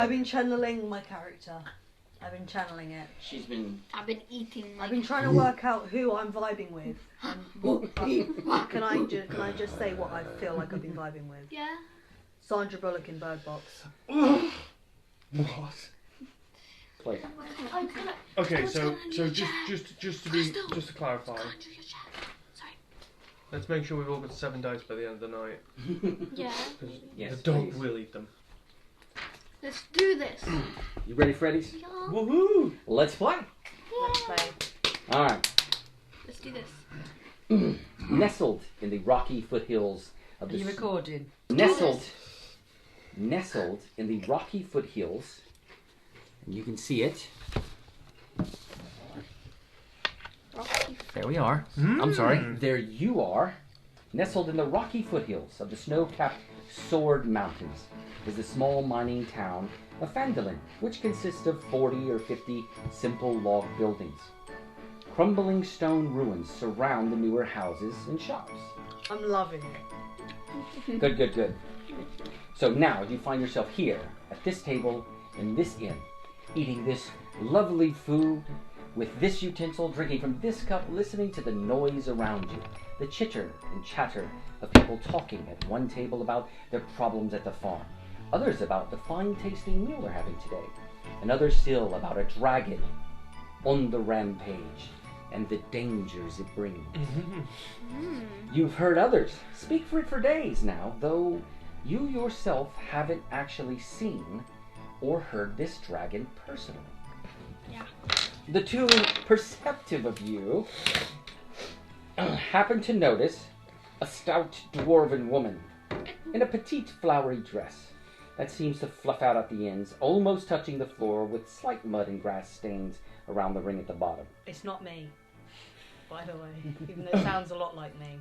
I've been channeling my character. I've been channeling it. I've been eating. I've been trying to work out who I'm vibing with. And what, can I just say what I feel like I've been vibing with? Yeah. Sandra Bullock in Bird Box. What? Play. Okay, so just to clarify, Sorry. let's make sure we've all got 7 dice by the end of the night. Yeah. Yes, the dog please. will eat them. Let's do this. You ready, Freddies? Yeah. Woohoo! Let's play. Let's play. All right. Let's do this. Nestled in the rocky foothills of Are the you recording? nestled in the rocky foothills, and you can see it. There we are. I'm sorry. There you are. Nestled in the rocky foothills of the snow-capped Sword Mountains is the small mining town of Phandalin, which consists of 40 or 50 simple log buildings. Crumbling stone ruins surround the newer houses and shops. I'm loving it. Good. So now you find yourself here at this table in this inn, eating this lovely food with this utensil, drinking from this cup, listening to the noise around you, the chitter and chatter of people talking at one table about their problems at the farm, others about the fine-tasting meal they're having today, and others still about a dragon on the rampage and the dangers it brings. You've heard others speak for it for days now, though you yourself haven't actually seen or heard this dragon personally. Yeah. The two perceptive of you happen to notice a stout dwarven woman in a petite flowery dress that seems to fluff out at the ends, almost touching the floor with slight mud and grass stains around the ring at the bottom. It's not me, by the way, even though it sounds a lot like me.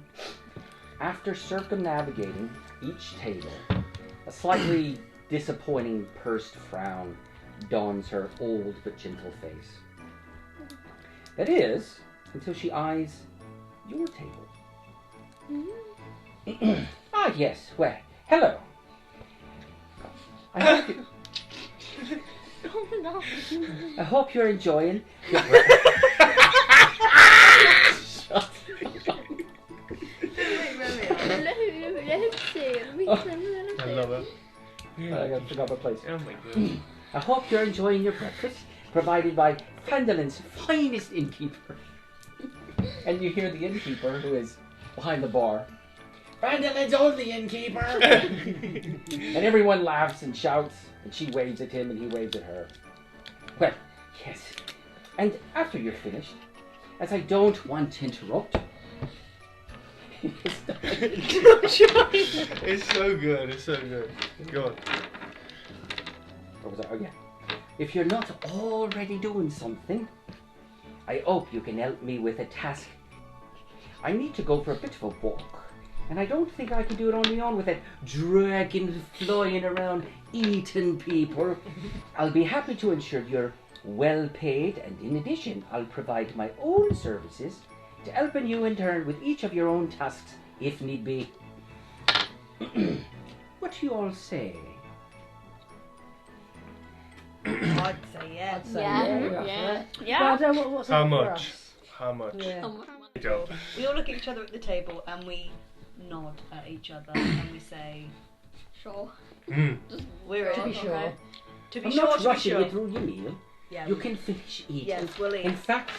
After circumnavigating each table, a slightly disappointing pursed frown dawns her old but gentle face. That is, until she eyes your table. Ah, yes, well, hello. I hope you're enjoying your I love it. I forgot my place. Oh my god. I hope you're enjoying your breakfast, provided by Phandalin's finest innkeeper. And you hear the innkeeper, who is behind the bar. Phandalin's only innkeeper! And everyone laughs and shouts, and she waves at him and he waves at her. Well, yes. And after you're finished, as I don't want to interrupt... It's so good, it's so good. Go on. What was that? Oh, yeah. If you're not already doing something, I hope you can help me with a task. I need to go for a bit of a walk, and I don't think I can do it on my own with that dragon flying around eating people. I'll be happy to ensure you're well paid, and in addition, I'll provide my own services to helping you in turn with each of your own tasks, if need be. What do you all say? I'd say yeah. Yeah. How much? How much? Yeah. Go. We all look at each other at the table and we nod at each other and we say, Sure. we're To in. be sure. To be I'm sure, not to be rushing sure. you through your meal. Yeah, You can finish eating. Yes, we'll eat. In fact,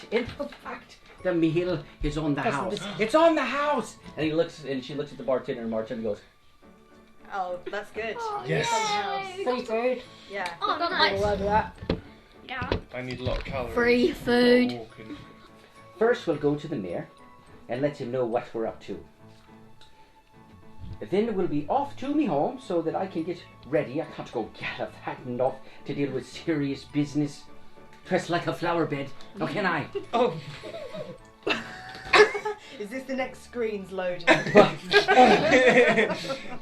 the meal is on the house. It's on the house. And he looks, and she looks at the bartender, and bartender goes, Oh, that's good. Yes. Yay. Free food. Yeah. Oh, We'll nice. over that. Yeah. I need a lot of calories. Free food. Walking. First, we'll go to the mayor and let him know what we're up to. Then we'll be off to me home so that I can get ready. I can't go gallivanting off to deal with serious business. Dressed like a flower bed. How can I? Oh. Is this the next screen's loading?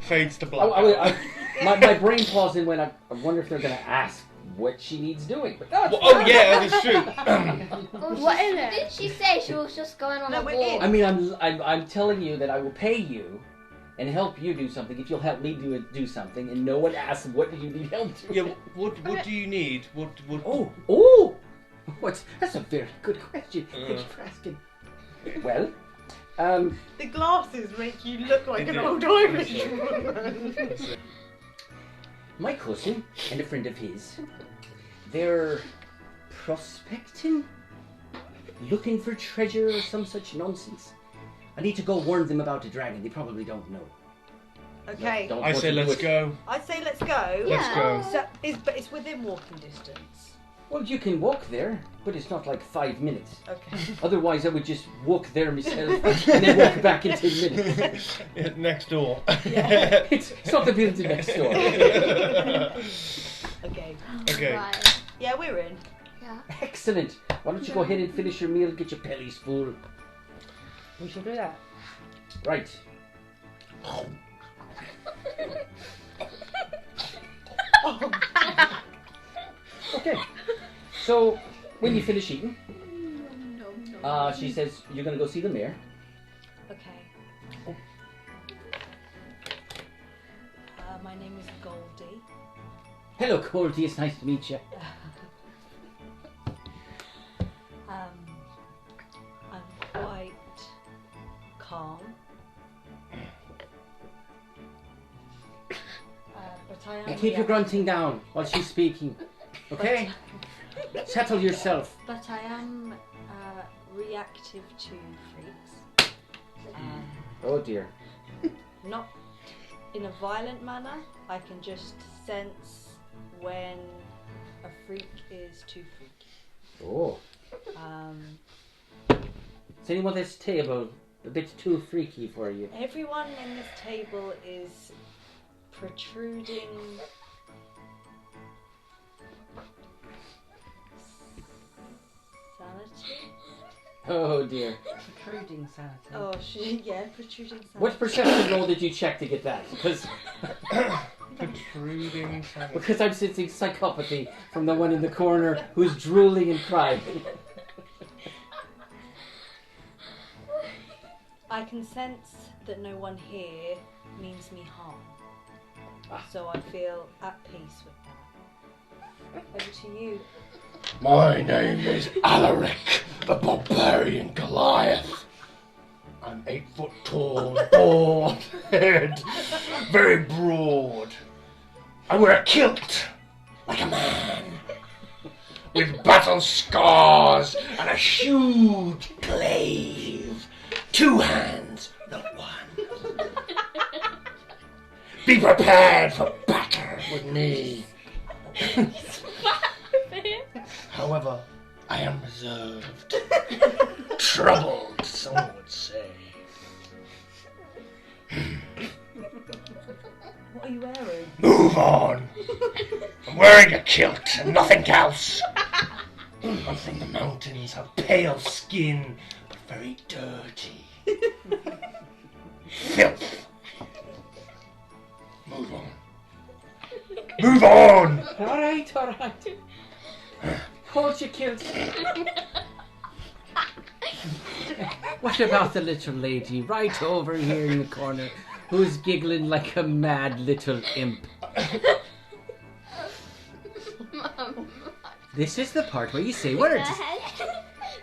Fades to black. My brain paused in when I wonder if they're going to ask what she needs doing. But no, Well, oh yeah, that's true. What is it? Did she say she was just going on No, a we're walk? in. I mean, I'm telling you that I will pay you and help you do something if you'll help me do something, and no one asks what do you need help to. Yeah, what do you need? What? Oh! That's a very good question. Thank you for asking. Well, The glasses make you look like They an do. old Irish woman. my cousin and a friend of his, they're prospecting, looking for treasure or some such nonsense. I need to go warn them about the dragon. They probably don't know. Okay. Don't I want say to do let's it. go. I'd say let's go. Let's go. So, but it's within walking distance. Well, you can walk there, but it's not like 5 minutes. Okay. Otherwise, I would just walk there myself and then walk back in 10 minutes. Next door. Yeah. It's not the building next door. Okay. Okay. Right. Yeah, we're in. Yeah. Excellent. Why don't you go ahead and finish your meal, get your bellies full. We should do that. Right. Okay. So, when you finish eating, she says you're going to go see the mayor. Okay. My name is Goldie. Hello, Goldie. It's nice to meet you. I'm quite calm. But I am. Keep your grunting down while she's speaking. Okay? Settle yourself. But I am reactive to freaks. Oh dear. Not in a violent manner. I can just sense when a freak is too freaky. Oh. Is anyone at this table a bit too freaky for you? Everyone in this table is protruding sanity. Oh dear. Protruding sanity. Oh, protruding sanity. What perception roll did you check to get that? Because Protruding sanity. I'm sensing psychopathy from the one in the corner who's drooling and crying. I can sense that no one here means me harm. So I feel at peace with that. Over to you. My name is Alaric, the barbarian Goliath. I'm 8 foot tall, bald head, very broad. I wear a kilt, like a man, with battle scars and a huge glaive. 2 hands, not 1. Be prepared for battle with me. However, I am reserved. Troubled, some would say. What are you wearing? Move on. I'm wearing a kilt and nothing else. I'm from the mountains, have pale skin, but very dirty. Filth. Move on. Move on! Alright. Hold your kilt. What about the little lady right over here in the corner who's giggling like a mad little imp? Mum. This is the part where you say Go words. ahead.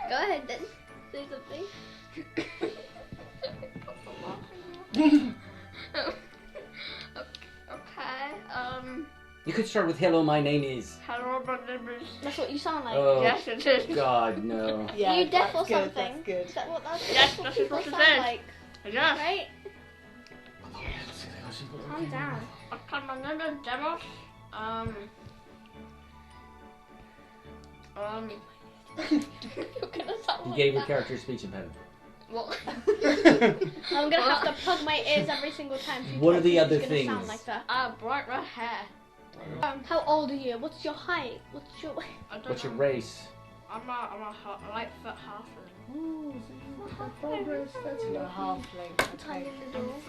Go ahead then. Say something. Okay. You could start with hello, my name is. Hello, my name is. That's what you sound like. Oh, Yes, it is. God, no. Yeah, Are you deaf or that's good, something? That's good. Is that what that's? Yes, that's what that's people what it sound is. like, Yeah. right? Calm down. Okay, my name is Demos. You're gonna sound You like gave your that. character a speech impediment. What? I'm gonna have to plug my ears every single time. She What are talks, the she's other gonna things? Sound like that. Bright red hair. How old are you? What's your height? What's your? I don't What's your know. race? I'm a light foot halfling. You're a halfling. Tiny Okay. little.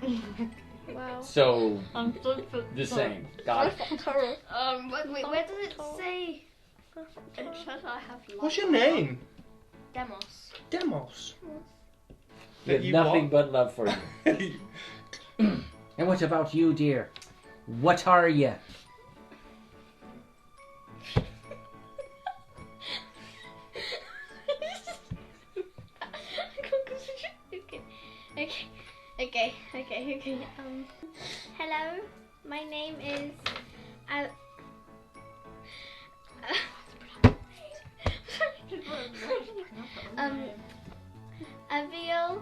3'2". Wow. So, I'm 3'2". the same. Got it. Wait, where does it say? It says I have light. What's your name? Demos. Demos. You have nothing but love for you. And what about you, dear? What are you? Okay. Hello, my name is Aviel.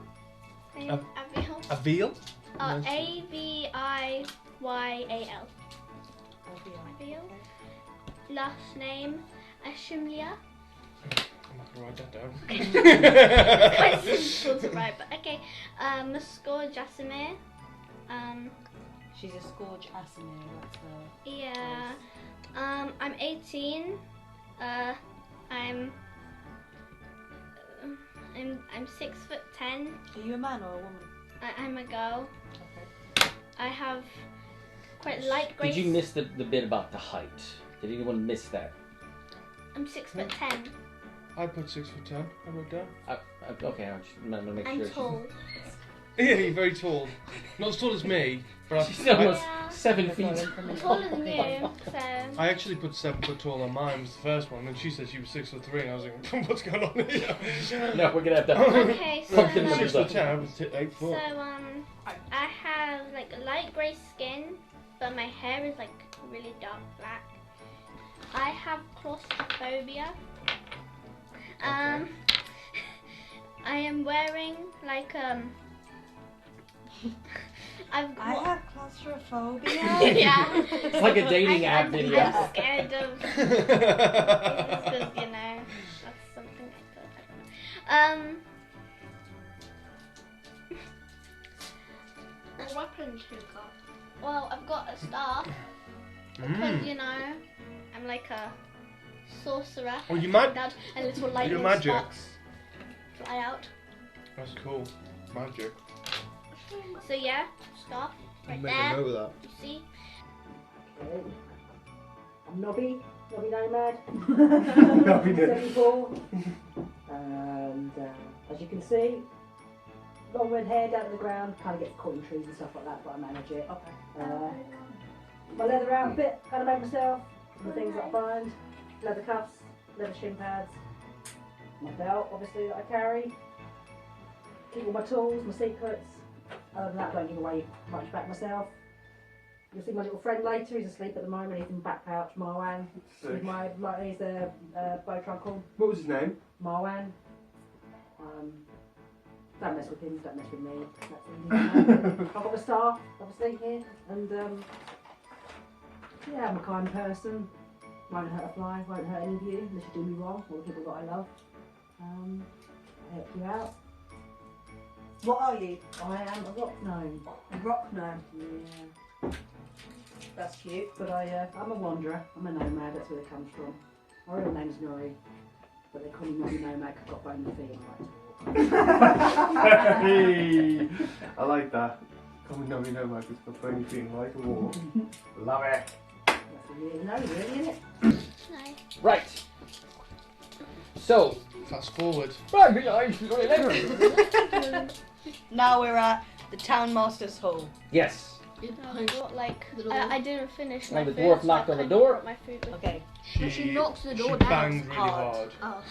Aviel. Aviel? Avial. Aviel. Last name Ashimlia. I'm not gonna write that down. Quite simple to write, but okay. Score Jasimir. She's a Scourge Asimir, that's her. Yeah. I'm 18. I'm 6'10". Are you a man or a woman? I'm a girl. Okay. I have quite light grey. Did you miss the bit about the height? Did anyone miss that? I'm 6'10". I put 6'10". I wrote down. Okay, I'm gonna make I'm sure. tall. Yeah, you're very tall. Not as tall as me, but She's almost Yeah. 7 feet. I'm taller than you, so. I actually put 7 foot tall on mine. Was the first one, and she said she was 6'3", and I was like, "What's going on here?" No, we're gonna have to. Okay, so Pumpkin like, numbers. 6'10", I was 8 so foot. I have like light grey skin, but my hair is like really dark black. I have claustrophobia. I am wearing like I have claustrophobia. yeah. It's like a dating app video. I'm scared of because you know that's something I don't know. What weapons you got? Well, I've got a staff because you know I'm like a sorcerer. Oh, you might. That and little lightning magic. sparks fly out. That's cool. Magic. So yeah, staff right Make a there. note of that. You see? Okay. I'm Nobby Nomad. Nobby Nomad. 74. And as you can see, long red hair down to the ground, kind of gets caught in trees and stuff like that, but I manage it. Okay. My leather outfit, kind of make myself, the things that I find, leather cuffs, leather shin pads, my belt obviously that I carry, keep all my tools, my secrets. Other than that, I don't give away much back myself. You'll see my little friend later, he's asleep at the moment, he's in back pouch, Marwan. He's he's a bow trunkle. What was his name? Marwan. Don't mess with him, don't mess with me. That's I've got the staff, obviously, here, and yeah, I'm a kind person. Won't hurt a fly, won't hurt any of you, unless you do me wrong, or the people that I love. I help you out. What are you? I am a rock gnome. A rock gnome. Yeah. That's cute. But I'm a wanderer, I'm a nomad, that's where it comes from. My real name's Nori, but they call me Nori Nomad 'cause I've got bony feet and I like to walk. Hey, I like that. Come on, no, Mike. It's got funny feeling like a walk. Love it. That's a really nose, really, isn't it? Nice. Right. So. Fast forward. Now we're at the Town Master's Hall. Yes. I've got like The door. I didn't finish my the food. dwarf so knocked I on the kinda door. brought my food with Okay. She knocks the door She down. banged really hard. Oh.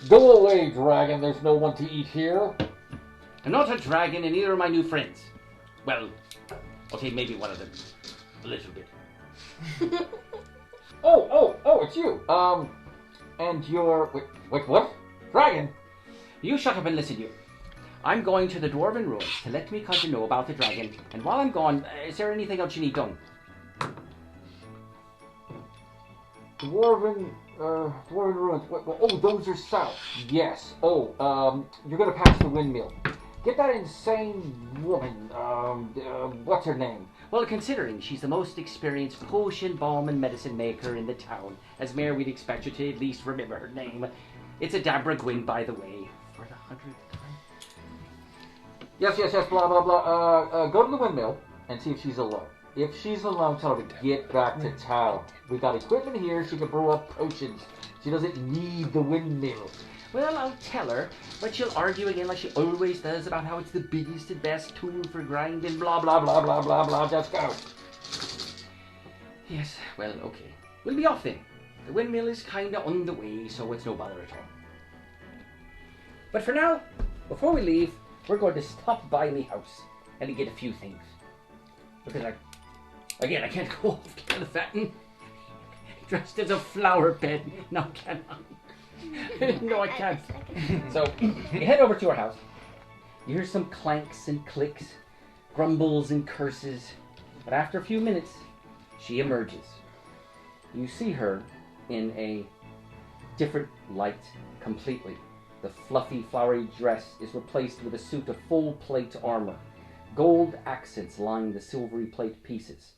Go away, dragon. There's no one to eat here. I'm not a dragon, and neither are my new friends. Well, okay, maybe one of them. A little bit. Oh, it's you. And you're... Wait, what? Dragon? You shut up and listen, you. I'm going to the Dwarven Ruins to let me cousin know about the dragon, and while I'm gone, is there anything else you need done? Dwarven Ruins. Oh, those are south. Yes. Oh, you're gonna pass the windmill. Get that insane woman. What's her name? Well, considering she's the most experienced potion, balm, and medicine maker in the town, as mayor, we'd expect you to at least remember her name. It's Adabra Gwynn, by the way. For the 100th time. Yes, blah, blah, blah. Go to the windmill and see if she's alone. If she's alone, tell her to get back to town. We got equipment here, she can brew up potions. She doesn't need the windmill. Well, I'll tell her, but she'll argue again like she always does about how it's the biggest and best tool for grinding, blah, blah, blah, blah, blah, blah, just go. Yes, well, okay. We'll be off then. The windmill is kinda on the way, so it's no bother at all. But for now, before we leave, we're going to stop by me house and get a few things. Because I can't go off gallivanting dressed as a flower bed. No, can I? No, I can't. So, you head over to her house. You hear some clanks and clicks, grumbles and curses. But after a few minutes, she emerges. You see her in a different light completely. The fluffy, flowery dress is replaced with a suit of full plate armor. Gold accents line the silvery plate pieces.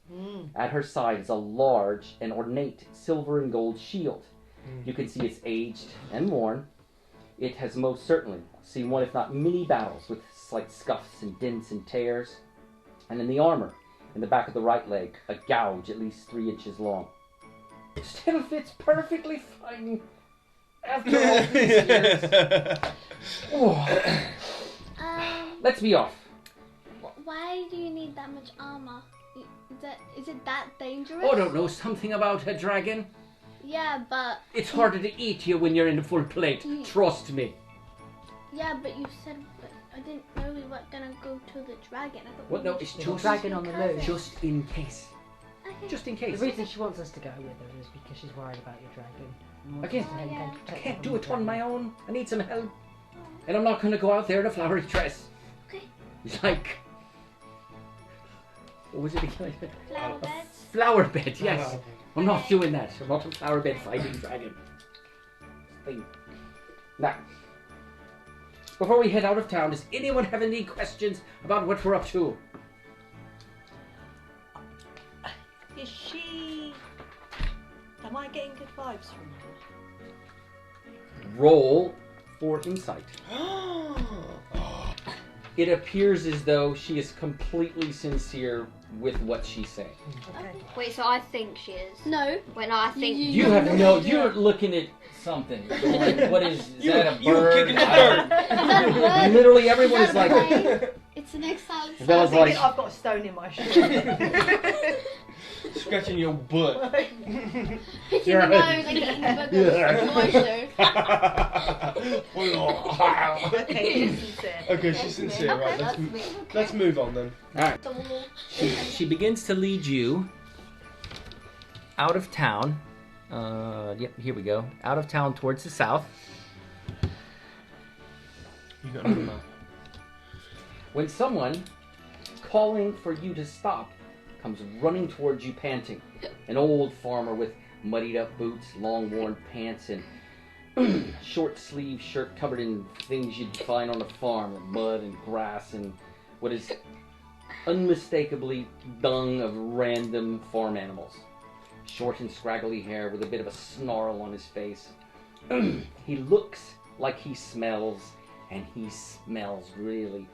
At her side is a large and ornate silver and gold shield. You can see it's aged and worn. It has most certainly seen one, if not many, battles with slight scuffs and dents and tears. And in the armor, in the back of the right leg, a gouge at least 3 inches long. It still fits perfectly fine after all these years. Oh. Let's be off. Why do you need that much armor? Is it that dangerous? Oh, don't know something about a dragon? Yeah, but... It's harder to eat you when you're in a full plate. Trust me. Yeah, but you said... But I didn't know we weren't gonna go to the dragon. I thought Well, we no, were it's just just dragon on the loose. Just in case. Okay. Just in The case. reason she wants us to go with her is because she's worried about your dragon. And wants Again, us to go yeah. protect I her can't from do the it on my dragon. own. I need some help. And I'm not going to go out there in a flowery dress. Okay. It's like... What was it again? Flower beds. Flower bed, yes. I'm not doing that. I'm not a flower bed fighting dragon. Thing. Now, before we head out of town, does anyone have any questions about what we're up to? Is she... Am I getting good vibes from her? Roll for insight. It appears as though she is completely sincere with what she's saying. Okay. Wait, so I think she is. No. When I think You have no... You're looking at something. Going, what is that a You were bird? kicking the dirt. Literally everyone is like... It's an exciting Bella's I'm thinking like... I've got a stone in my shoe. Scratching your butt. Picking the nose and eating the boogers. Okay, she's sincere. Okay, she's sincere. Right, let's move on then. Alright. She begins to lead you out of town. Yep, here we go. Out of town towards the south. You got another map. When someone calling for you to stop comes running towards you panting. An old farmer with muddied up boots, long worn pants, and short sleeve shirt covered in things you'd find on a farm, mud and grass and what is unmistakably dung of random farm animals. Short and scraggly hair with a bit of a snarl on his face. He looks like he smells, and he smells really,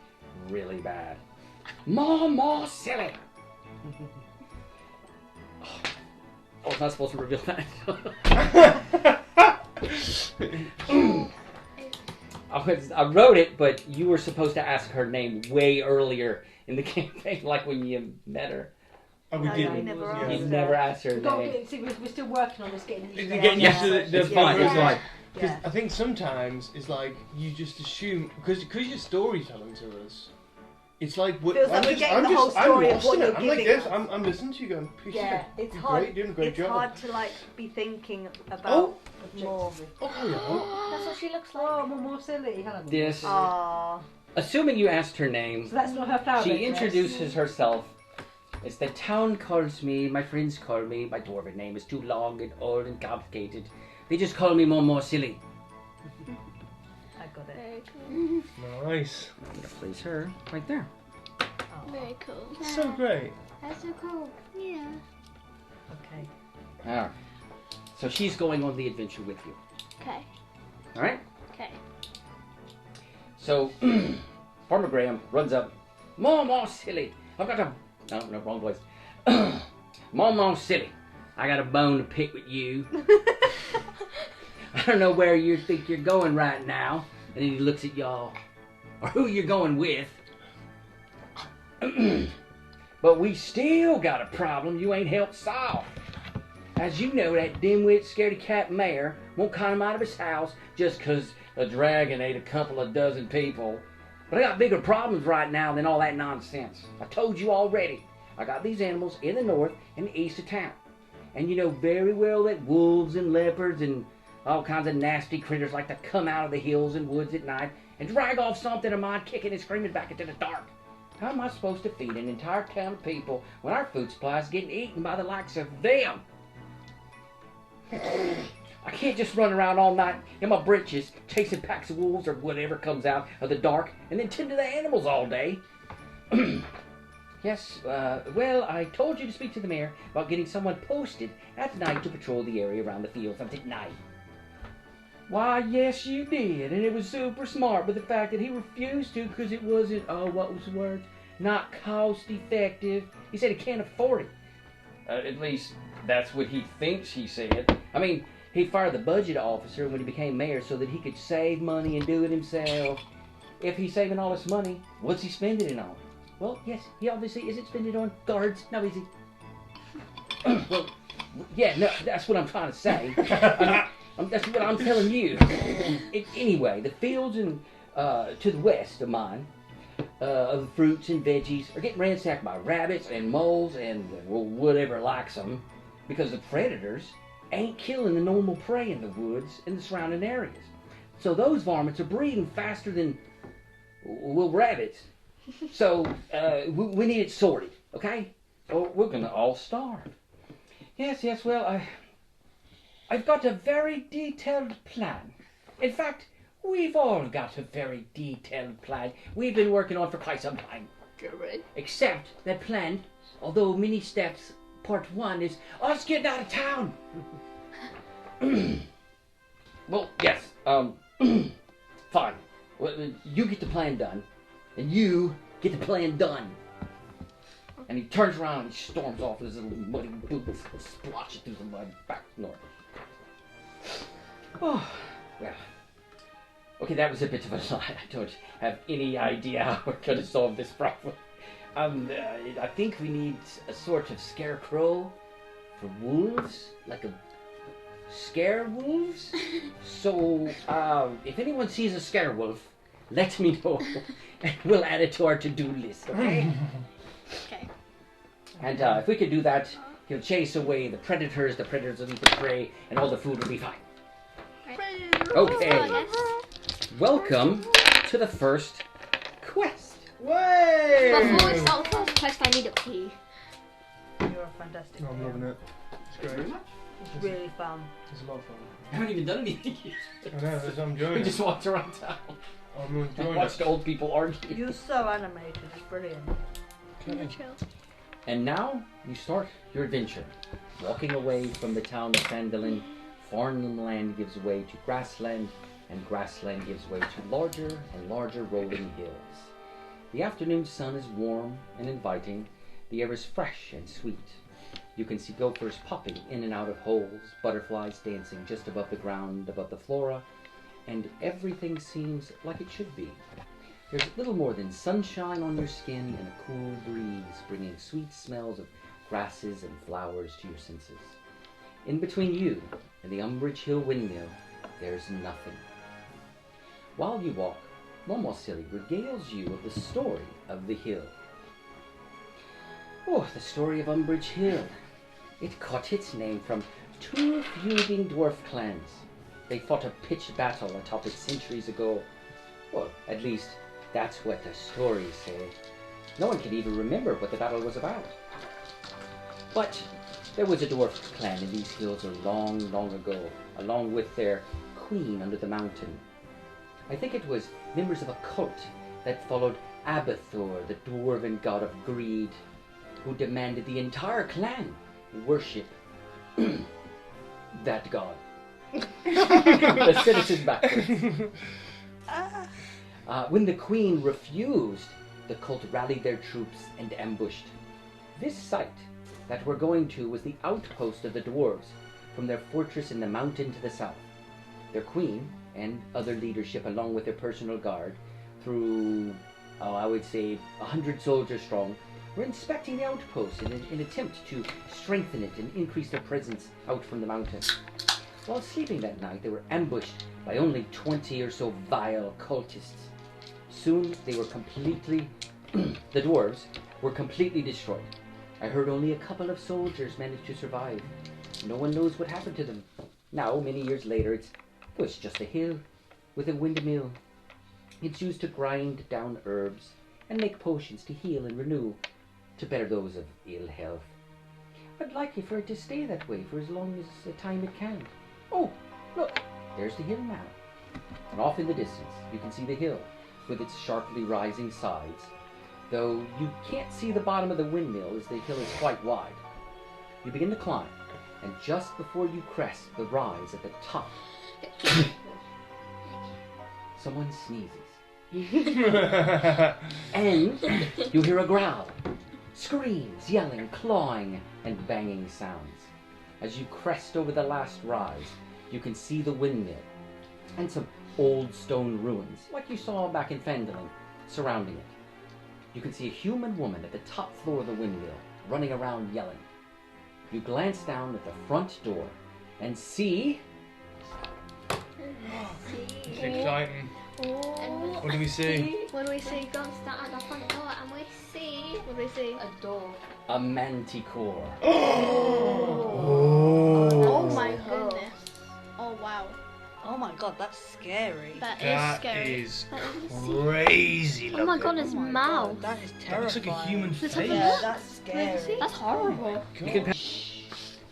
really bad. More silly! I was not supposed to reveal that. I wrote it, but you were supposed to ask her name way earlier in the campaign, like when you met her. Oh, we No, didn't. I never Yeah. asked. You never asked her We've got to name. get, see, we're still working on this, getting it. Getting used to the It's fine, it's fine. Because Yeah. I think sometimes it's like you just assume because you're storytelling to us. It's like what, Feels like we're getting the whole story I'm of lost what in it. you're I'm like giving this. us. I'm listening to you going. "Piece of Yeah, it. it's You're hard. Great, doing a great It's job." hard to like be thinking about Oh. more. Oh, That's what she looks like. Oh, more silly. Hello, more Yes. silly. Ah, Assuming you asked her name, So that's not her flower she bed dress. introduces herself. It's the town calls me, my friends call me, my dwarven name is too long and old and complicated. They just call me more silly. I got it. Very cool. yeah. Nice. I'm gonna place her right there. Oh, Very cool. So great. That's so cool. Yeah. okay. Alright. So she's going on the adventure with you. Okay. Alright? Okay. So Farmer Graham runs up. More silly. I've got a... No, wrong voice. More silly. I got a bone to pick with you. don't know where you think you're going right now. And then he looks at y'all, or who you're going with. But we still got a problem you ain't helped solve. As you know, that dimwit scaredy cat mayor won't come out of his house just 'cause a dragon ate a couple of dozen people. But I got bigger problems right now than all that nonsense. I told you already. I got these animals in the north and the east of town. And you know very well that wolves and leopards and all kinds of nasty critters like to come out of the hills and woods at night and drag off something of mine kicking and screaming back into the dark. How am I supposed to feed an entire town of people when our food supply is getting eaten by the likes of them? I can't just run around all night in my breeches chasing packs of wolves or whatever comes out of the dark and then tend to the animals all day. Yes, well, I told you to speak to the mayor about getting someone posted at night to patrol the area around the fields at night. Why, yes, you did, and it was super smart, but the fact that he refused to because it wasn't, what was the word? Not cost effective. He said he can't afford it. At least, that's what he thinks he said. I mean, he fired the budget officer when he became mayor so that he could save money and do it himself. If he's saving all this money, what's he spending it on? Well, yes, he obviously isn't spending it on guards. No, is he? Well, yeah, no, that's what I'm trying to say. That's what I'm telling you. Anyway, the fields and to the west of mine, of the fruits and veggies, are getting ransacked by rabbits and moles and well, whatever likes them, because the predators ain't killing the normal prey in the woods and the surrounding areas. So those varmints are breeding faster than, well, rabbits. So we need it sorted, okay? Or we're gonna all starve. Yes, well, I've got a very detailed plan. In fact, we've all got a very detailed plan we've been working on for quite some time. Good. Except that plan, although many steps, part one is us getting out of town. Well, yes, fine. Well, you get the plan done, and you get the plan done. And he turns around and he storms off with his little muddy boots, splotching through the mud back north. Oh, well. Okay, that was a bit of a lie. I don't have any idea how we're going to solve this problem. I think we need a sort of scarecrow for wolves, like a scare wolves. So, if anyone sees a scare wolf, let me know, and we'll add it to our to-do list, okay? Okay. And if we could do that, he'll chase away the predators will eat the prey, and all the food will be fine. Okay. Welcome to the first quest. Way! Before we start the first quest, I need a pee. You're a fantastic I'm player. loving it. It's great. It's really fun. It's a lot of fun. I haven't even done anything yet. I know, I'm enjoying We it. just walked around town I'm and enjoying watched it. old people argue. You're so animated. It's brilliant. And now you start your adventure. Walking away from the town of Phandalin, farmland gives way to grassland, and grassland gives way to larger and larger rolling hills. The afternoon sun is warm and inviting. The air is fresh and sweet. You can see gophers popping in and out of holes, butterflies dancing just above the ground, above the flora, and everything seems like it should be. There's little more than sunshine on your skin and a cool breeze bringing sweet smells of grasses and flowers to your senses. In between you and the Umbrage Hill windmill, there's nothing. While you walk, Momosili regales you of the story of the hill. Oh, the story of Umbrage Hill. It caught its name from two feuding dwarf clans. They fought a pitched battle atop it centuries ago. Well, at least that's what the stories say. No one can even remember what the battle was about. But there was a dwarf clan in these hills a long, long ago, along with their queen under the mountain. I think it was members of a cult that followed Abathor, the dwarven god of greed, who demanded the entire clan worship that god. The citizens backwards. When the queen refused, the cult rallied their troops and ambushed. This site that we're going to was the outpost of the dwarves from their fortress in the mountain to the south. their queen and other leadership, along with their personal guard, through, I would say, 100 soldiers strong, were inspecting the outpost in an attempt to strengthen it and increase their presence out from the mountain. While sleeping that night, they were ambushed by only 20 or so vile cultists. Soon they were completely, the dwarves were completely destroyed. I heard only a couple of soldiers managed to survive. No one knows what happened to them. Now, many years later, it's just a hill with a windmill. It's used to grind down herbs and make potions to heal and renew, to better those of ill health. I'd like it for it to stay that way for as long as the time it can. Oh, look, there's the hill now. And off in the distance, you can see the hill with its sharply rising sides, though you can't see the bottom of the windmill as the hill is quite wide. You begin to climb, and just before you crest the rise at the top, someone sneezes. And you hear a growl, screams, yelling, clawing, and banging sounds. As you crest over the last rise, you can see the windmill and some old stone ruins, like you saw back in Phandalin, surrounding it. You can see a human woman at the top floor of the windmill, running around yelling. You glance down at the front door and see... It's exciting. What do we see? What do we see? Go and start at the front door and we see What do we see? a door. a manticore. Oh my goodness. Oh wow. Oh my god, that's scary. That is That scary. is That is- crazy. Oh my looking. god, his Oh my mouth. God, that is That terrifying. looks like a human Let's face. have a Yeah, look. that's scary. That's horrible. You can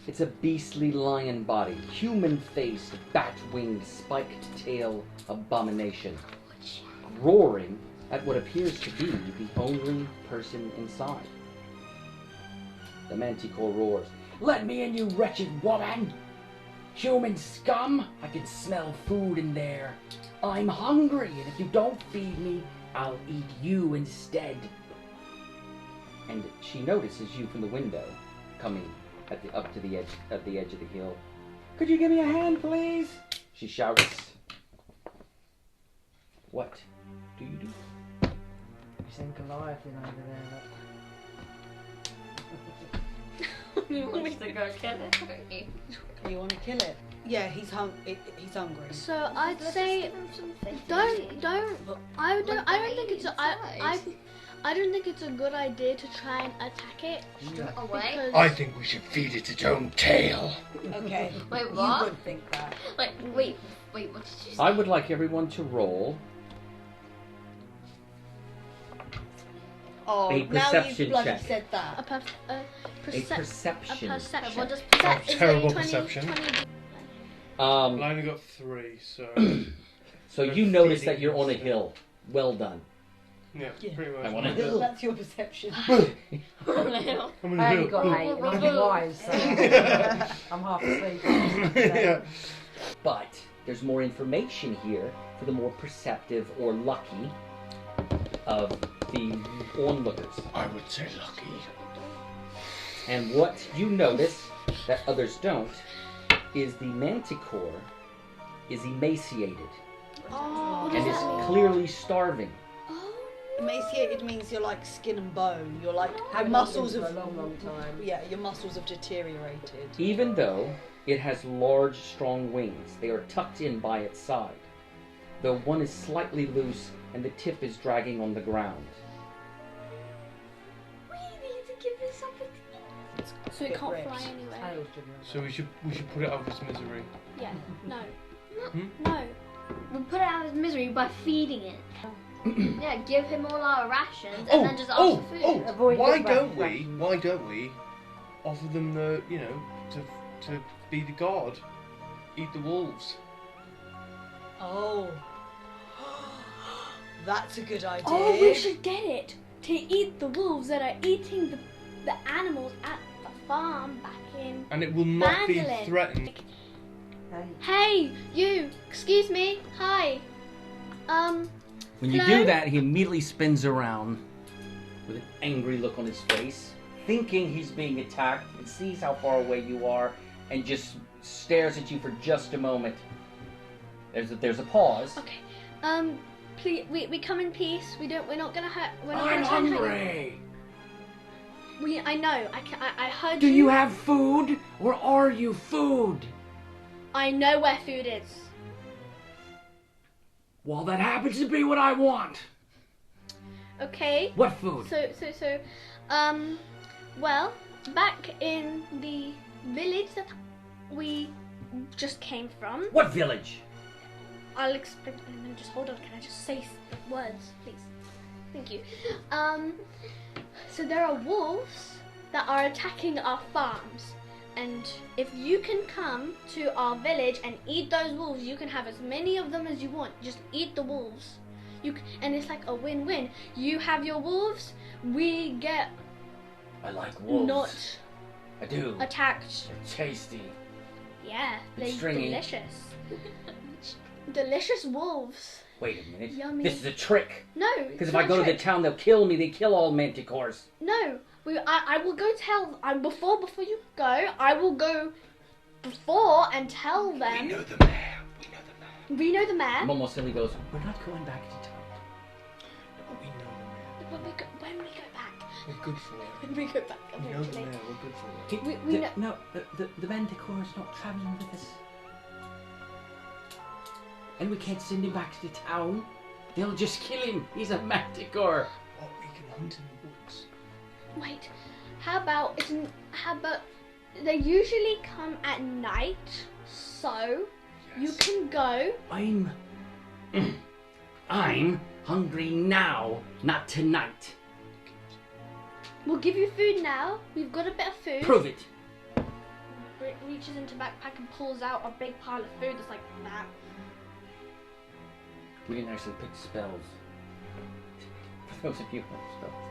It's a beastly lion body, human-faced, bat-winged, spiked tail abomination, roaring at what appears to be the only person inside. The manticore roars, "Let me in, you wretched woman! Human scum! I can smell food in there. I'm hungry, and if you don't feed me, I'll eat you instead." And she notices you from the window, coming up to the edge of the hill. "Could you give me a hand, please?" she shouts. What do you do? You seen Goliath in over there, He wants to go kill it, don't you? You want to kill it? Yeah, he's hungry. So I'd say don't. I don't think it's I don't think it's a good idea to try and attack it. Away. Because I think we should feed it its own tail. Okay. Wait, You what? would think that. Like, wait, what did you say? I would like everyone to roll Oh, A now perception you've bloody check. said a that. perception. Everyone just That's Is terrible a 20 perception. 20 Well, I only got 3, so So you notice that you're on a hill. Well done. yeah, Yeah. pretty much. I want to That's your perception. I'm on I the only hill. got 8, and I'm wise, so I'm half asleep. Yeah. But there's more information here for the more perceptive or lucky of the onlookers. I would say lucky. And what you notice that others don't is the manticore is emaciated Oh, and is clearly starving. Emaciated means you're like skin and bone. You're like your I've muscles for a have long time. yeah, your muscles have deteriorated. Even though it has large, strong wings, they are tucked in by its side, though one is slightly loose and the tip is dragging on the ground. We need to give this something to eat. so it Bit can't rich. fly anywhere. Tails driven. So we should put it out of its misery. Yeah. No. Hmm? No. We'll put it out of his misery by feeding it. Yeah, give him all our rations and then just ask for food. Avoid Why the don't rations. we offer them the, to be the god, eat the wolves? Oh. That's a good idea. Oh, we should get it to eat the wolves that are eating the animals at the farm back in. And it will not be Phandalin. threatened. Hey, you! Excuse me. Hi. When you Hello? do that, he immediately spins around with an angry look on his face, thinking he's being attacked, and sees how far away you are, and just stares at you for just a moment. There's a pause. Okay. Please, we come in peace. We're not gonna hurt. We're not I'm gonna try and hurt hungry. you. I know. I heard Do you. you have food, or are you food? I know where food is. Well, that happens to be what I want. Okay. What food? So, well, back in the village that we just came from, What village? I'll explain in a minute. Just hold on. Can I just say the words, please? Thank you. So there are wolves that are attacking our farms. And if you can come to our village and eat those wolves, you can have as many of them as you want. Just eat the wolves. And it's like a win-win. You have your wolves, we get I like wolves. not I do. attacked. They're tasty. Yeah, And they're stringy. delicious. Delicious wolves. Wait a minute. Yummy. This is a trick. No, Because it's if I not go to the trick. town, they'll kill me. They kill all manticores. No, I will go tell. Before you go, I will go before and tell them. We know the mayor. We know the mayor. Momo Silly goes, we're not going back to town. We know the mayor. When we go back. We're good for it. When we go back, We know the eventually. mayor. We're good for it. We know. No, the manticore is not traveling with us. And we can't send him back to the town. They'll just kill him. He's a manticore. What, we can hunt in the woods. Wait, how about they usually come at night, so you Yes. can go. I'm hungry now, not tonight. We'll give you food now. We've got a bit of food. Prove it. Reaches into backpack and pulls out a big pile of food that's like that. We didn't actually pick spells. For those of you who have spells.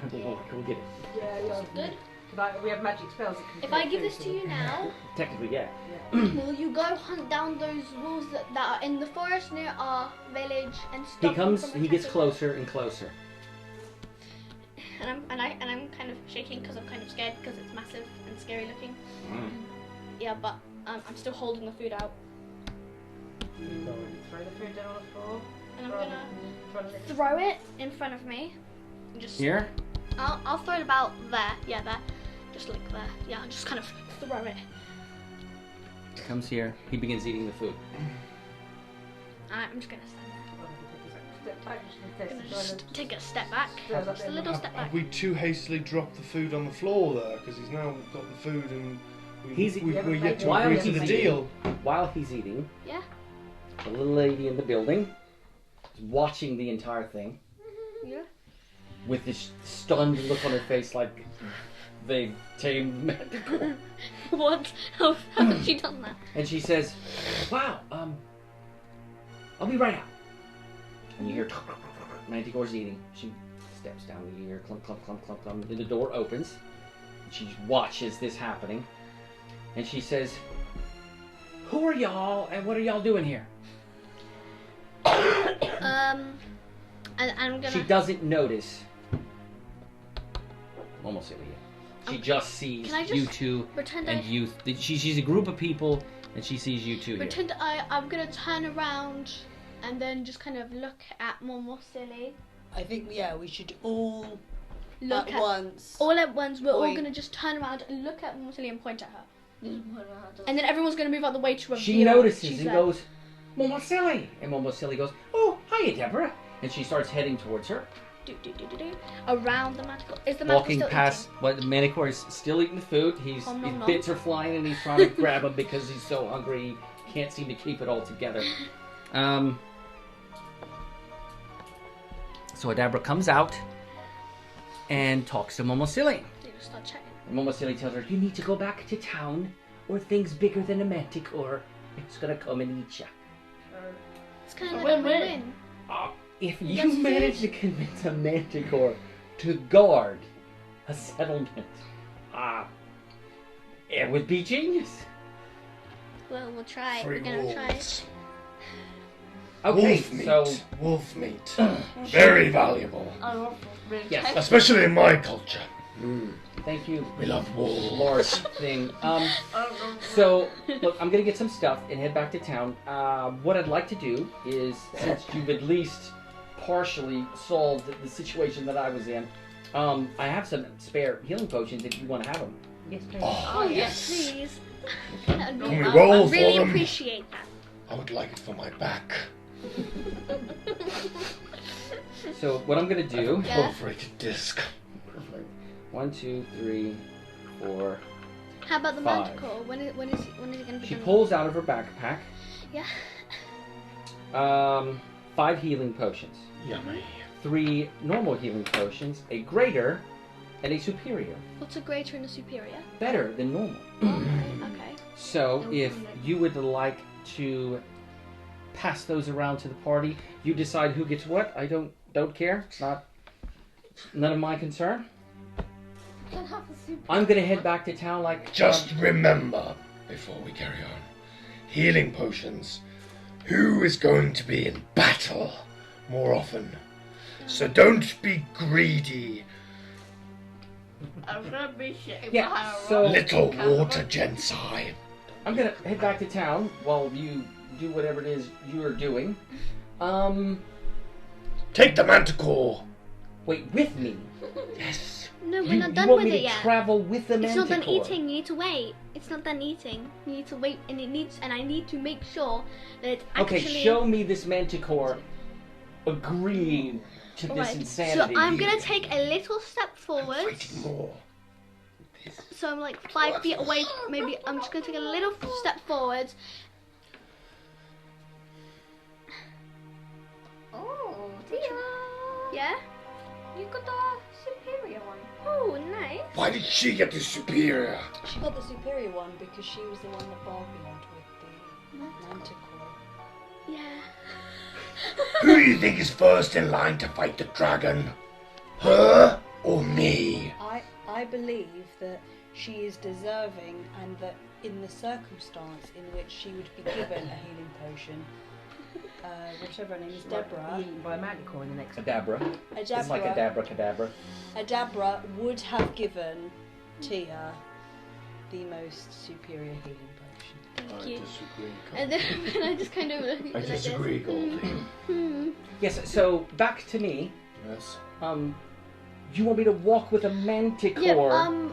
But we'll get it. Yeah, Good. Like, we have magic spells that can If I create give food this for to them. you now, Technically, yeah. will you go hunt down those wolves that are in the forest near our village and stop them from He gets attacking? closer and closer. And I'm kind of shaking because I'm kind of scared because it's massive and scary looking. Yeah, but I'm still holding the food out, Throw the food down on the floor. and I'm Throw gonna it. throw it in front of me. Just Here? I'll throw it about there. Yeah, there. Just like there. Yeah, I'll just kind of throw it. He comes here. He begins eating the food. I'm just gonna stand there. Step back, just I'm in gonna case. just take a step back. Yeah, Just a little step back. Have we too hastily dropped the food on the floor there? Because he's now got the food and we're yet to While agree he's to the eating- deal. While he's eating, Yeah. the little lady in the building is watching the entire thing Yeah. with this stunned look on her face like they've tamed manticore. What? How have she done that? And she says, wow, I'll be right out. And you hear manticore's eating. She steps down, you hear clump, clump, clump, clump, clump. And the door opens. And she watches this happening. And she says, who are y'all and what are y'all doing here? And I'm gonna. She doesn't notice. Almost silly. She just sees Can I just you two pretend and you. She's a group of people and she sees you two here. Pretend I'm gonna turn around and then just kind of look at Momo Silly. I think, yeah, we should all Look at once. all at once. We're all Point. gonna just turn around and look at Momo Silly and point at her. And then everyone's gonna move out the way to reveal. She notices she's and there. goes, Momo Silly! And Momo Silly goes, oh, hiya, Deborah. And she starts heading towards her. Do, around the manticore. Is the manticore Walking still past, well, the manticore is still eating the food. His Nom, nom, nom. bits are flying and he's trying to grab them because he's so hungry he can't seem to keep it all together. So Adabra comes out and talks to Momo Silly. eating? They just start chatting. And Momo Silly tells her, you need to go back to town or things bigger than a manticore. It's gonna come and eat ya. It's kind of A like a win-win. win-win. If You you got manage to food? convince a manticore to guard a settlement, it would be genius. Well, we'll try. Free We're gonna try. wolves. Okay, Wolf meat. so Wolf meat. Very valuable. I love really Yes. Especially in my culture. Thank you. We love wolves. Large thing. So, look, I'm gonna get some stuff and head back to town. What I'd like to do is, since you've at least partially solved the situation that I was in, I have some spare healing potions if you want to have them. Yes, please. Oh, yes, please. Can we roll I for really them? appreciate that. I would like it for my back. So, what I'm gonna do. Yeah. Perforated disc. 1, 2, 3, 4. How about the 5. manticore? When is it going to be She done? pulls out of her backpack Yeah. 5 healing potions, Yummy. 3 normal healing potions, a greater, and a superior. What's a greater and a superior? Better than normal. Okay. So, if you would like to pass those around to the party, you decide who gets what. I don't care. It's none of my concern. I'm gonna head back to town like. Just remember, before we carry on, healing potions. Who is going to be in battle more often? So don't be greedy, I'm gonna be shitting Yeah, behind a so- rock. little water gensai. I'm gonna head back to town while you do whatever it is you are doing. Take the manticore. Wait, with me. Yes. No, we're You, not you done want with me it to yet. travel with the It's manticore? not done eating. You need to wait. It's not done eating. You need to wait, and I need to make sure that it's actually. Okay, show me this manticore agreeing to this Alright, insanity. so I'm gonna take a little step I'm forward. fighting more. So I'm like 5 feet away. Maybe I'm just gonna take a little step forward. Oh, teacher. Yeah. You got the superior one. Oh, nice. Why did she get the superior? She got the superior one because she was the one that bargained with the manticore. Yeah. Who do you think is first in line to fight the dragon? Her or me? I believe that she is deserving, and that in the circumstance in which she would be given a healing potion, whatever her name is, Deborah. Eaten by a manticore in the next. Adabra. It's like Adabra Cadabra. Adabra would have given Tia the most superior healing potion. Thank you. disagree. And then I just kind of. I disagree, Goldie. Yes, so back to me. Yes. You want me to walk with a manticore? Yeah.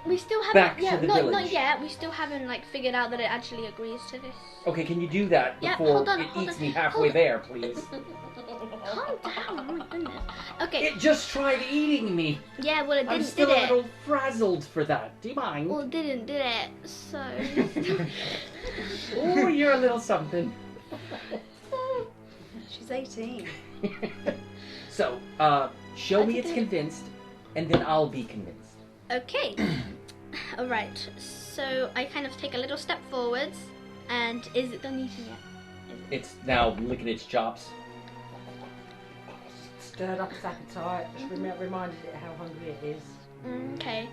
We still haven't. Back to Yeah. the Not village. yet. We still haven't like figured out that it actually agrees to this. Okay, can you do that Yeah, before hold on, it hold eats on, me halfway hold on. there, please? Calm down. Oh my goodness. Okay. It just tried eating me. Yeah. Well, it I'm didn't. still Did a it? little frazzled for that. Do you mind? Well, it didn't. Did it? So. Oh, you're a little something. She's 18. So, show me it's convinced, and then I'll be convinced. Okay. All right. So I kind of take a little step forwards, and is it done eating yet? It's now licking its chops. Stirred up its appetite. Just reminded it how hungry it is. Okay.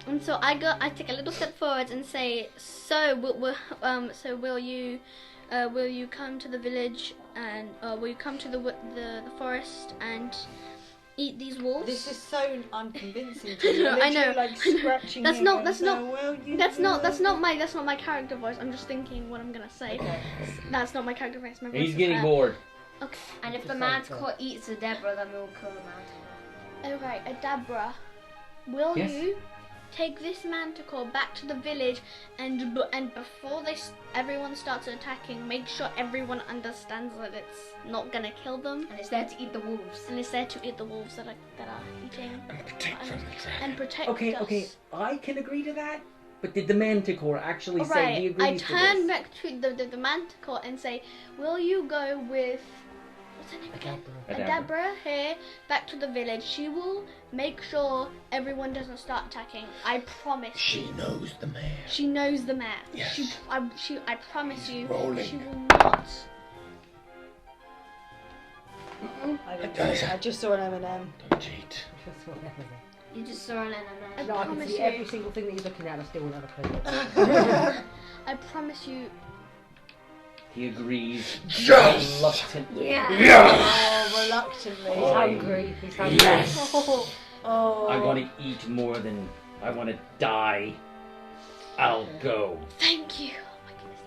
And so I take a little step forwards and say, so will you come to the village and will you come to the forest and eat these wolves? This is so unconvincing to you. I know. Like scratching That's you not- and that's so, not- well, you That's will. not my character voice. I'm just thinking what I'm gonna say. Okay. That's not my character voice. My voice He's is getting her. bored. Okay. And if the Just manticore eats the Deborah, then we'll kill the manticore. Alright, Adabra, will Yes? you take this manticore back to the village and before everyone starts attacking, make sure everyone understands that it's not gonna kill them And it's there to eat the wolves. and it's there to eat the wolves that are eating And protect from the dragon. and protect Okay, us. okay, I can agree to that. But did the manticore actually say he Alright, agrees I to turn this? back to the manticore and say, will you go with what's her name again? Adabra here back to the village. She will make sure everyone doesn't start attacking. I promise. She knows the mayor. She knows the map. Yes. I promise He's you, rolling. she will not. I didn't see it. I just saw an M&M. Don't cheat. You just saw an I enemy. No, I can promise see you. every single thing that he's looking at. I still won't have a clue. I promise you. He agrees Yes! reluctantly. Yeah. Yes! Oh, reluctantly. He's hungry. He's hungry. Yes! Oh. I want to eat more than I want to die. I'll go. Thank you. Oh my goodness,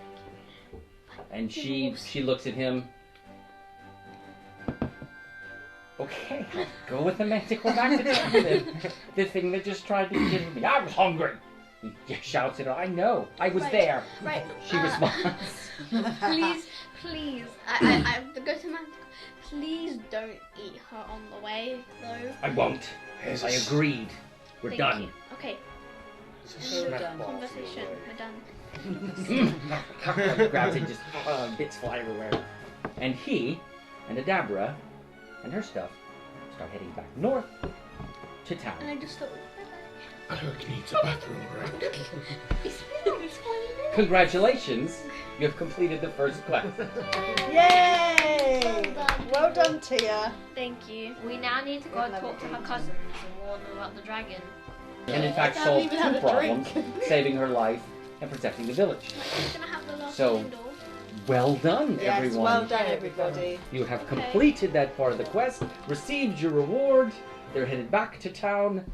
thank you. And she looks at him. Okay, I'll go with the manticore back to town then. The thing that just tried to kill me. I was hungry. He just shouts at her. I know. I was there. Right. She responds. Please. I go to Manticore. Please don't eat her on the way, though. I won't. Here's I a s- agreed. We're Thank done. you. Okay. There's a We're smack done. bar for your Conversation. way. We're done. Grabs it, just bits fly everywhere. And he and Adabra and her stuff start heading back north to town. And I just thought, Alok needs a bathroom break. it's been like 20 minutes. Congratulations, you have completed the first quest. Yay! Well done. Well done, Tia. Thank you. We now need to go and talk to her cousins and warn them about the dragon. And in fact I haven't solved even two had a problems, drink. saving her life and protecting the village. Who's gonna have the last So- window? Well done, Yes, everyone. well done, everybody. You have completed that part of the quest, received your reward, they're headed back to town,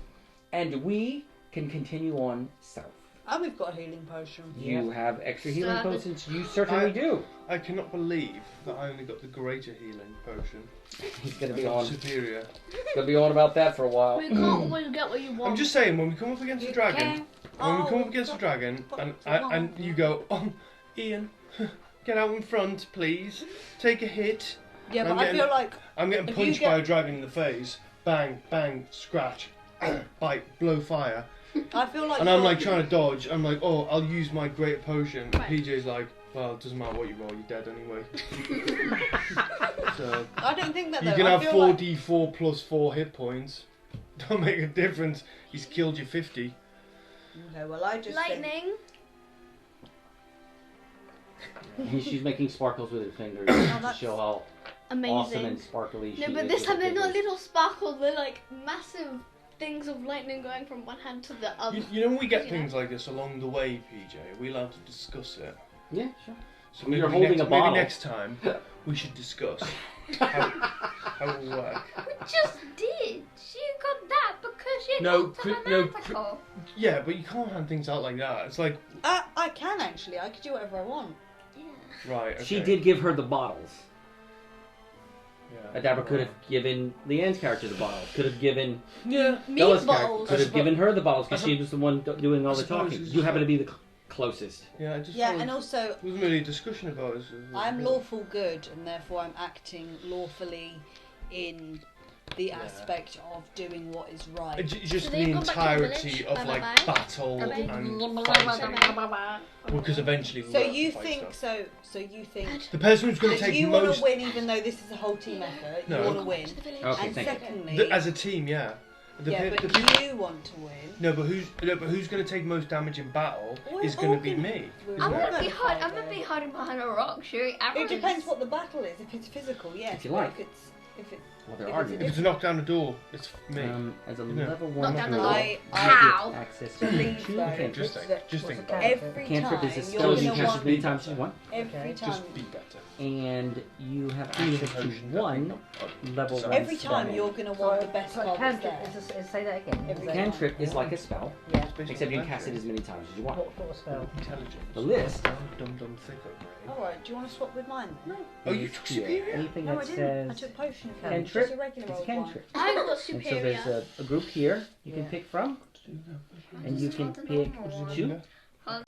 and we can continue on south. And we've got a healing potion. You have extra healing So potions? You certainly do. I cannot believe that I only got the greater healing potion. He's gonna I'm be not on. superior. Gonna be on about that for a while. We can't always get what you want. I'm just saying, when we come up against a dragon, when we Oh, come up against a dragon, and you go, oh, Ian, get out in front, please. Take a hit. Yeah, but I'm I getting- feel like I'm getting If you punched get- by a dragon in the face. Bang, bang, scratch, bite, blow fire. And I'm like trying to dodge. I'm like, oh, I'll use my greater potion. And Right. PJ's like, well, it doesn't matter what you roll, you're dead anyway. So I don't think that you though. can I have feel 4d4 plus 4 hit points. Don't make a difference. He's killed you 50. Okay, well I just think, Lightning. She's making sparkles with her fingers Oh, to that's show how Amazing. awesome and sparkly she No, is. but this with time her they're not fingers. little sparkles. They're like massive things of lightning going from one hand to the other. You know when we get Yeah. things like this along the way, PJ, are we allowed to discuss it? Yeah, sure. So You're holding a bottle. Maybe next time we should discuss how it will work. Just did. She got that because she No, talked to cri- the no, manticore. Yeah, but you can't hand things out like that. It's like, I can actually. I could do whatever I want. Yeah. right, okay. She did give her the bottles. Yeah. Adabra could have given Leanne's character the bottles. Could have given Yeah. Me Bella's bottles. could have given her the bottles because I she was the one doing all I the suppose talking. it's You happen to just- be the closest. Yeah, I just Yeah, thought and also there wasn't really a discussion about it. I'm lawful good, and therefore I'm acting lawfully in the aspect of doing what is right. Just So the they've gone back to the entirety village? of like Bye-bye. battle Bye-bye. and fighting. Because eventually we So will have you to fight think stuff. so you think The person who's going to that take you want most to win, even though this is a whole team effort. No. You want to win, Okay, and thank you. secondly, as a team, yeah. yeah, the but you want to win. No, but who's going to take most damage in battle We're is going all to be gonna- me. we're I'm all gonna gonna be hiding. fight I'm gonna though. be hiding behind a rock shooting arrows. It depends what the battle is. If it's physical, yes. If you but like. if it's Well, there If are it's a If it's a knock down the door, it's me. as a Yeah. level Knock one down the druid, door. I How? get access to believe two though. cantrips. Just think. every Cantrip time is a you're spell you gonna can cast as want many times as you want, every time. Just be better. and you have Healing access to potion, one level So one Every time spell. you're gonna want the best card that's there. Say that again. Every Cantrip is like a spell, Yeah. except you can cast it as many times as you want. What sort of spell? Intelligence. The list Dum thicker brain. Alright, do you want to swap with mine? No. Oh, you is took here. superior? Anything No, that I didn't. I says took potion of cantrip, just a regular it's old cantrip. I got And so superior. there's a group here you can Yeah. pick from, and you can Just pick not the normal one. two.